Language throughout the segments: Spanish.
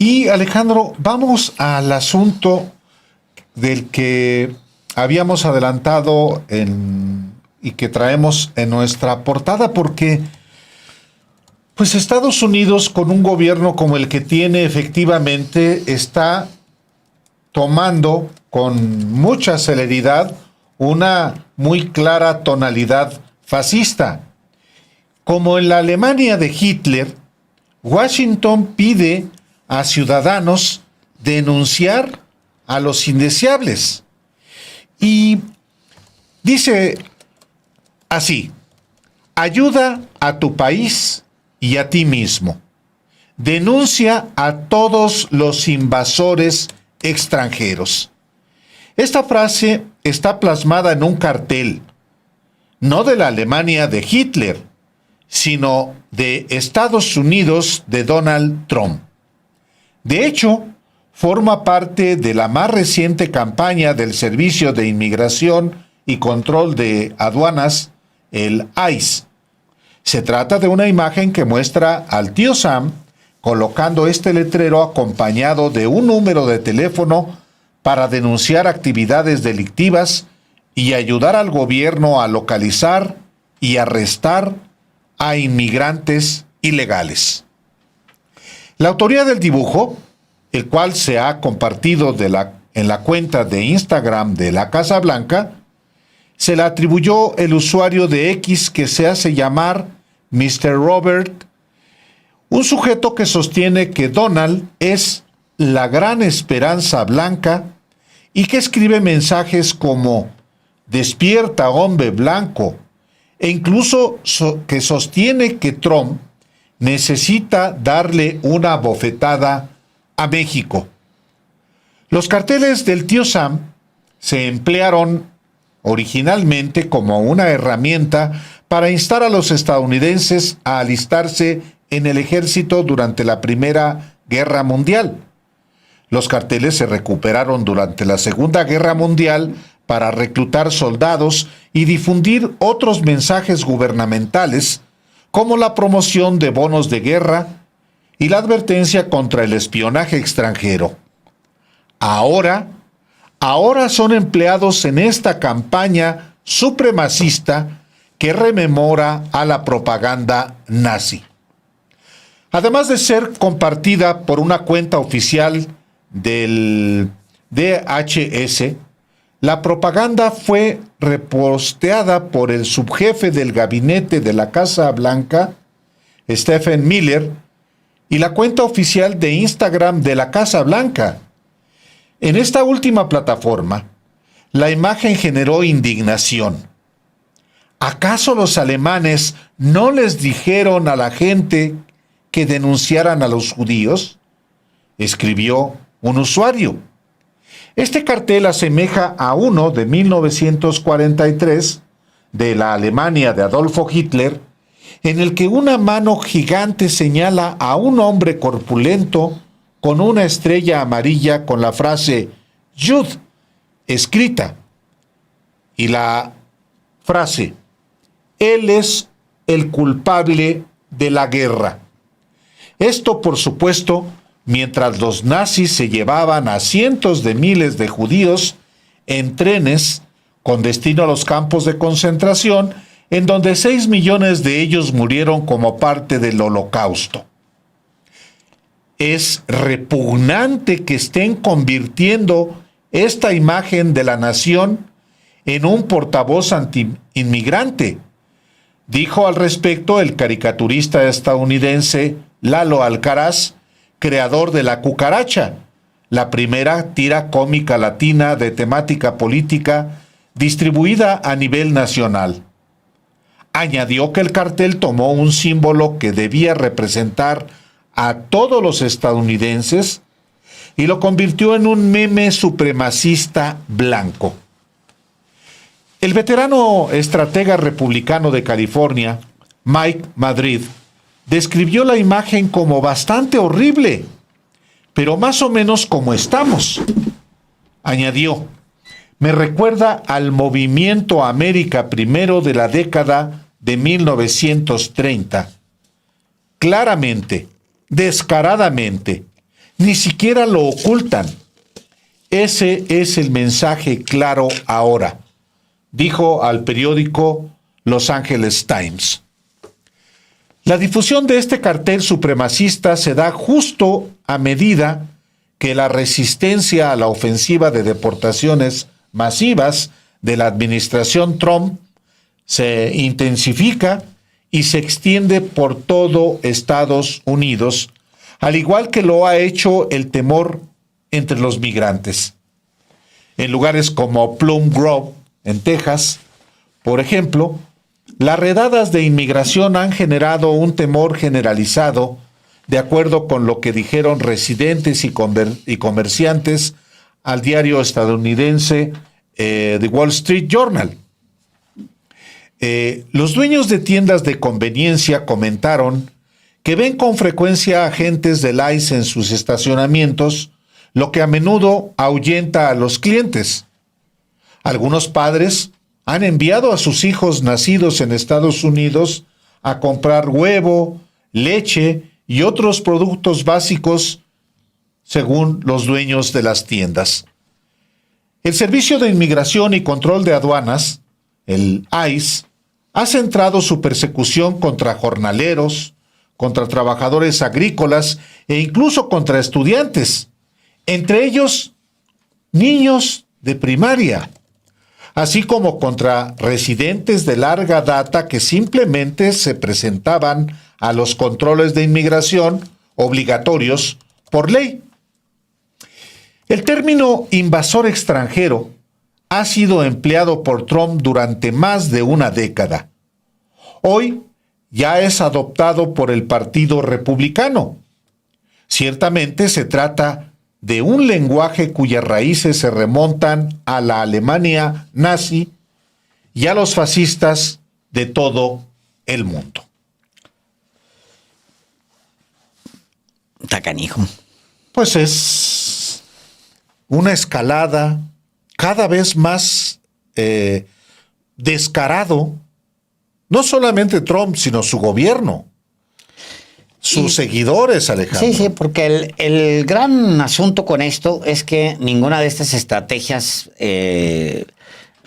Y Alejandro, vamos al asunto del que habíamos adelantado y que traemos en nuestra portada, porque pues Estados Unidos, con un gobierno como el que tiene, efectivamente está tomando con mucha celeridad una muy clara tonalidad fascista. Como en la Alemania de Hitler, Washington pide a ciudadanos denunciar a los indeseables. Y dice así: ayuda a tu país y a ti mismo. Denuncia a todos los invasores extranjeros. Esta frase está plasmada en un cartel, no de la Alemania de Hitler, sino de Estados Unidos de Donald Trump. De hecho, forma parte de la más reciente campaña del Servicio de Inmigración y Control de Aduanas, el ICE. Se trata de una imagen que muestra al tío Sam colocando este letrero acompañado de un número de teléfono para denunciar actividades delictivas y ayudar al gobierno a localizar y arrestar a inmigrantes ilegales. La autoría del dibujo, el cual se ha compartido en la cuenta de Instagram de la Casa Blanca, se le atribuyó el usuario de X que se hace llamar Mr. Robert, un sujeto que sostiene que Donald es la gran esperanza blanca y que escribe mensajes como "despierta, hombre blanco", e incluso que sostiene que Trump necesita darle una bofetada a México. Los carteles del tío Sam se emplearon originalmente como una herramienta para instar a los estadounidenses a alistarse en el ejército durante la Primera Guerra Mundial. Los carteles se recuperaron durante la Segunda Guerra Mundial para reclutar soldados y difundir otros mensajes gubernamentales, como la promoción de bonos de guerra y la advertencia contra el espionaje extranjero. Ahora son empleados en esta campaña supremacista que rememora a la propaganda nazi. Además de ser compartida por una cuenta oficial del DHS, la propaganda fue reposteada por el subjefe del gabinete de la Casa Blanca, Stephen Miller, y la cuenta oficial de Instagram de la Casa Blanca. En esta última plataforma, la imagen generó indignación. ¿Acaso los alemanes no les dijeron a la gente que denunciaran a los judíos?, escribió un usuario. Este cartel asemeja a uno de 1943 de la Alemania de Adolfo Hitler, en el que una mano gigante señala a un hombre corpulento con una estrella amarilla con la frase "Jud" escrita, y la frase "Él es el culpable de la guerra". Esto, por supuesto, mientras los nazis se llevaban a cientos de miles de judíos en trenes con destino a los campos de concentración, en donde 6 millones de ellos murieron como parte del Holocausto. Es repugnante que estén convirtiendo esta imagen de la nación en un portavoz anti-inmigrante, dijo al respecto el caricaturista estadounidense Lalo Alcaraz, creador de La Cucaracha, la primera tira cómica latina de temática política distribuida a nivel nacional. Añadió que el cartel tomó un símbolo que debía representar a todos los estadounidenses y lo convirtió en un meme supremacista blanco. El veterano estratega republicano de California, Mike Madrid, describió la imagen como bastante horrible, pero más o menos como estamos. Añadió: me recuerda al movimiento América Primero de la década de 1930. Claramente, descaradamente, Ni siquiera lo ocultan. Ese es el mensaje claro ahora, dijo al periódico Los Angeles Times. La difusión de este cartel supremacista se da justo a medida que la resistencia a la ofensiva de deportaciones masivas de la administración Trump se intensifica y se extiende por todo Estados Unidos, al igual que lo ha hecho el temor entre los migrantes. En lugares como Plum Grove, en Texas, por ejemplo, las redadas de inmigración han generado un temor generalizado, de acuerdo con lo que dijeron residentes y comerciantes al diario estadounidense The Wall Street Journal. Los dueños de tiendas de conveniencia comentaron que ven con frecuencia agentes del ICE en sus estacionamientos, lo que a menudo ahuyenta a los clientes. Algunos padres han enviado a sus hijos nacidos en Estados Unidos a comprar huevo, leche y otros productos básicos, según los dueños de las tiendas. El Servicio de Inmigración y Control de Aduanas, el ICE, ha centrado su persecución contra jornaleros, contra trabajadores agrícolas e incluso contra estudiantes, entre ellos niños de primaria, así como contra residentes de larga data que simplemente se presentaban a los controles de inmigración obligatorios por ley. El término invasor extranjero ha sido empleado por Trump durante más de una década. Hoy ya es adoptado por el Partido Republicano. Ciertamente se trata de un lenguaje cuyas raíces se remontan a la Alemania nazi y a los fascistas de todo el mundo. Está canijo. Pues es una escalada cada vez más descarado, no solamente Trump, sino su gobierno, sus seguidores, Alejandro. Sí, porque el gran asunto con esto es que ninguna de estas estrategias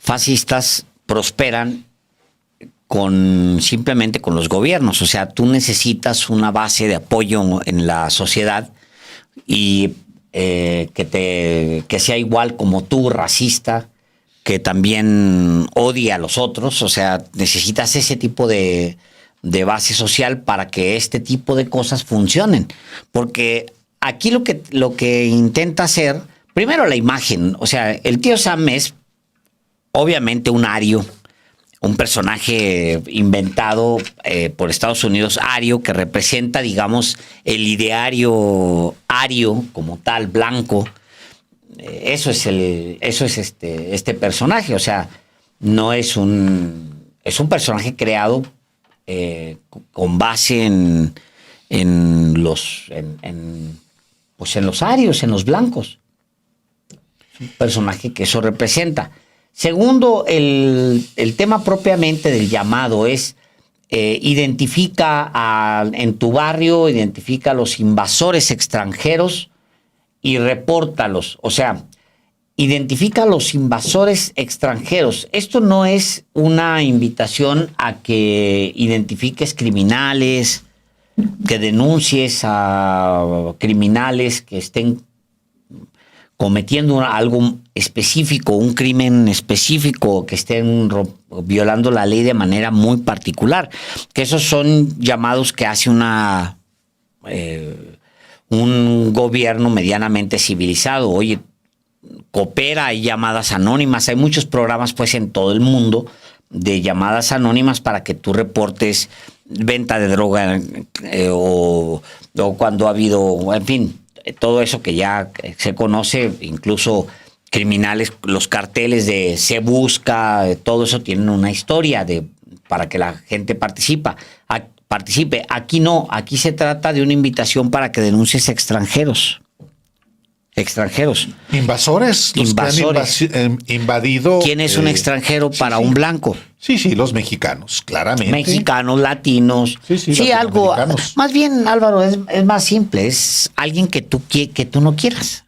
fascistas prosperan simplemente con los gobiernos. O sea, tú necesitas una base de apoyo en la sociedad y que sea igual como tú, racista, que también odia a los otros. O sea, necesitas ese tipo de base social para que este tipo de cosas funcionen. Porque aquí lo que intenta hacer, primero la imagen. O sea, el tío Sam es obviamente un ario, un personaje inventado por Estados Unidos, ario, que representa, digamos, el ideario ario como tal, blanco. Eso es este personaje. O sea, no es es un personaje creado con base en los arios, en los blancos. Es un personaje que eso representa. Segundo, el tema propiamente del llamado es identifica en tu barrio, identifica a los invasores extranjeros y repórtalos. O sea, identifica a los invasores extranjeros. Esto no es una invitación a que identifiques criminales, que denuncies a criminales que estén cometiendo algo específico, un crimen específico, que estén violando la ley de manera muy particular. Que esos son llamados que hace un gobierno medianamente civilizado. Oye, coopera, hay llamadas anónimas, hay muchos programas pues en todo el mundo de llamadas anónimas para que tú reportes venta de droga o cuando ha habido, en fin, todo eso que ya se conoce, incluso criminales, los carteles de Se Busca, todo eso tienen una historia para que la gente participe. Aquí no, aquí se trata de una invitación para que denuncies extranjeros. extranjeros. Invasores, los Invasores. que han invadido. ¿Quién es un extranjero para un blanco? Sí, los mexicanos, claramente. Mexicanos, latinos. Sí, algo. Más bien, Álvaro, es más simple. Es alguien que tú no quieras.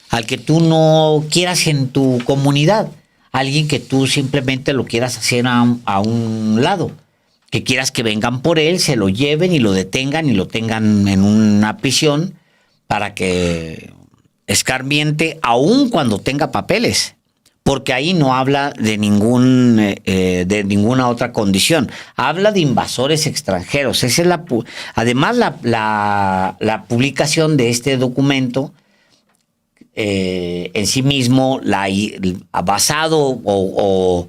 Al que tú no quieras en tu comunidad. Alguien que tú simplemente lo quieras hacer a un lado. Que quieras que vengan por él, se lo lleven y lo detengan y lo tengan en una prisión para que escarmiente, aun cuando tenga papeles. Porque ahí no habla de ninguna otra condición. Habla de invasores extranjeros. Esa es además, la publicación de este documento en sí mismo, basado o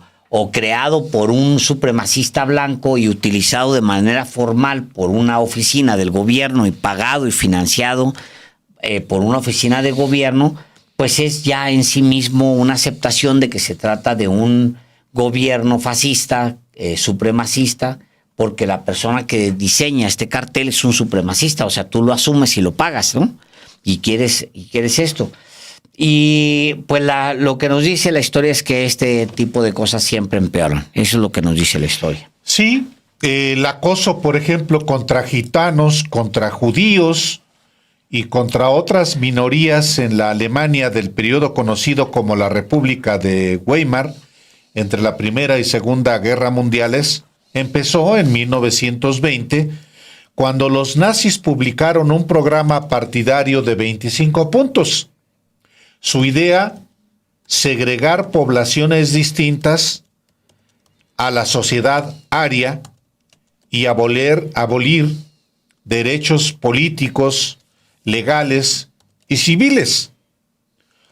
creado por un supremacista blanco y utilizado de manera formal por una oficina del gobierno y pagado y financiado por una oficina de gobierno, pues es ya en sí mismo una aceptación de que se trata de un gobierno fascista, supremacista, porque la persona que diseña este cartel es un supremacista, o sea, tú lo asumes y lo pagas, ¿no? Y quieres esto. Y pues lo que nos dice la historia es que este tipo de cosas siempre empeoran. Eso es lo que nos dice la historia. Sí, el acoso, por ejemplo, contra gitanos, contra judíos y contra otras minorías en la Alemania del periodo conocido como la República de Weimar, entre la Primera y Segunda Guerra Mundiales, empezó en 1920, cuando los nazis publicaron un programa partidario de 25 puntos. Su idea, segregar poblaciones distintas a la sociedad aria y abolir derechos políticos, legales y civiles.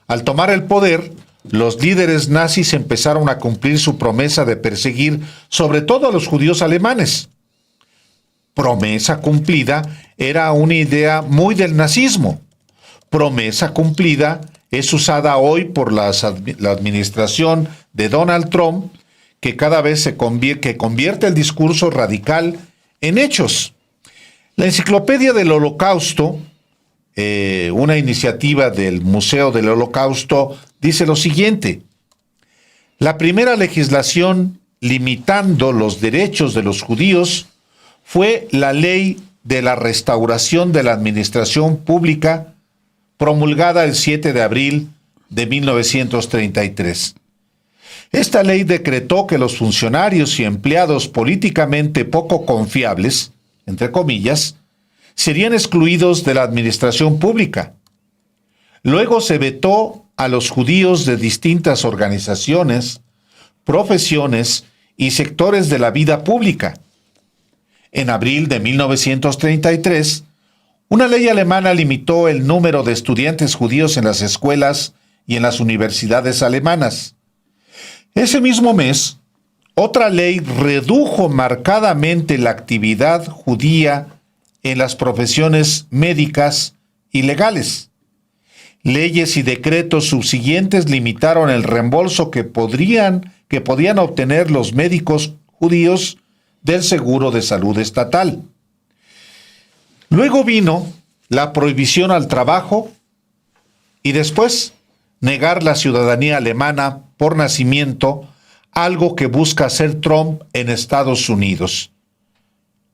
Al tomar el poder, los líderes nazis empezaron a cumplir su promesa de perseguir sobre todo a los judíos alemanes. Promesa cumplida era una idea muy del nazismo. Promesa cumplida es usada hoy por la administración de Donald Trump, que cada vez convierte el discurso radical en hechos. La Enciclopedia del Holocausto, una iniciativa del Museo del Holocausto, dice lo siguiente: la primera legislación limitando los derechos de los judíos fue la Ley de la Restauración de la Administración Pública, promulgada el 7 de abril de 1933. Esta ley decretó que los funcionarios y empleados políticamente poco confiables, entre comillas, serían excluidos de la administración pública. Luego se vetó a los judíos de distintas organizaciones, profesiones y sectores de la vida pública. En abril de 1933, una ley alemana limitó el número de estudiantes judíos en las escuelas y en las universidades alemanas. Ese mismo mes, otra ley redujo marcadamente la actividad judía en las profesiones médicas y legales. Leyes y decretos subsiguientes limitaron el reembolso que podían obtener los médicos judíos del seguro de salud estatal. Luego vino la prohibición al trabajo y después negar la ciudadanía alemana por nacimiento, algo que busca hacer Trump en Estados Unidos.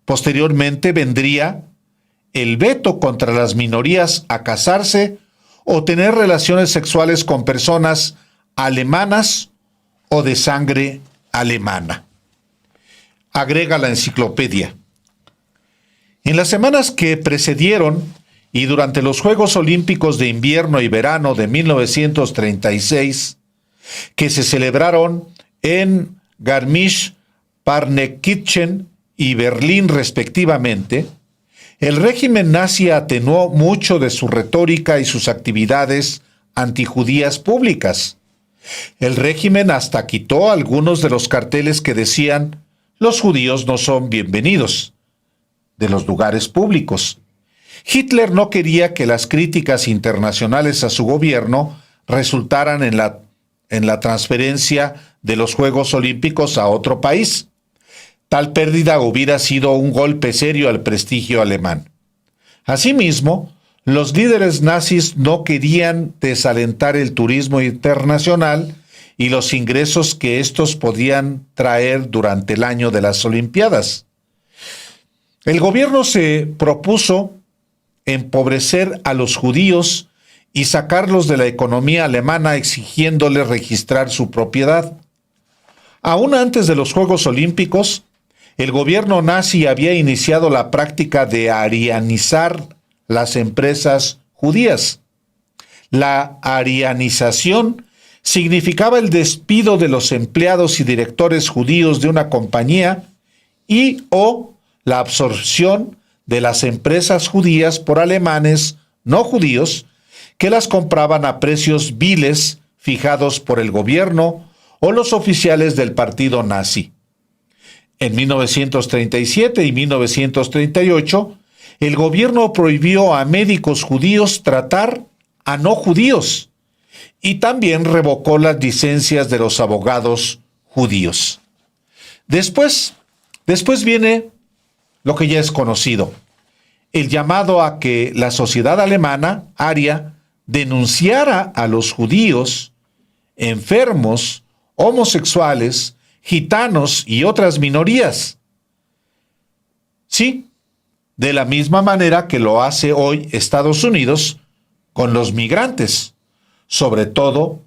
Posteriormente vendría el veto contra las minorías a casarse o tener relaciones sexuales con personas alemanas o de sangre alemana. Agrega la enciclopedia: en las semanas que precedieron y durante los Juegos Olímpicos de Invierno y Verano de 1936, que se celebraron en Garmisch-Partenkirchen y Berlín respectivamente, el régimen nazi atenuó mucho de su retórica y sus actividades antijudías públicas. El régimen hasta quitó algunos de los carteles que decían «Los judíos no son bienvenidos» de los lugares públicos. Hitler no quería que las críticas internacionales a su gobierno resultaran en la transferencia de los Juegos Olímpicos a otro país. Tal pérdida hubiera sido un golpe serio al prestigio alemán. Asimismo, los líderes nazis no querían desalentar el turismo internacional y los ingresos que estos podían traer durante el año de las Olimpiadas. El gobierno se propuso empobrecer a los judíos y sacarlos de la economía alemana exigiéndoles registrar su propiedad. Aún antes de los Juegos Olímpicos, el gobierno nazi había iniciado la práctica de arianizar las empresas judías. La arianización significaba el despido de los empleados y directores judíos de una compañía y o la absorción de las empresas judías por alemanes no judíos que las compraban a precios viles fijados por el gobierno o los oficiales del partido nazi. En 1937 y 1938, el gobierno prohibió a médicos judíos tratar a no judíos y también revocó las licencias de los abogados judíos. Después viene lo que ya es conocido, el llamado a que la sociedad alemana, aria, denunciara a los judíos, enfermos, homosexuales, gitanos y otras minorías. Sí, de la misma manera que lo hace hoy Estados Unidos con los migrantes, sobre todo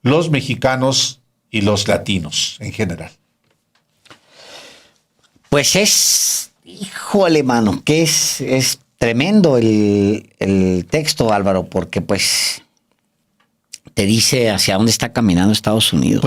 los mexicanos y los latinos en general. Pues híjole, mano, que es tremendo el texto, Álvaro, porque pues te dice hacia dónde está caminando Estados Unidos.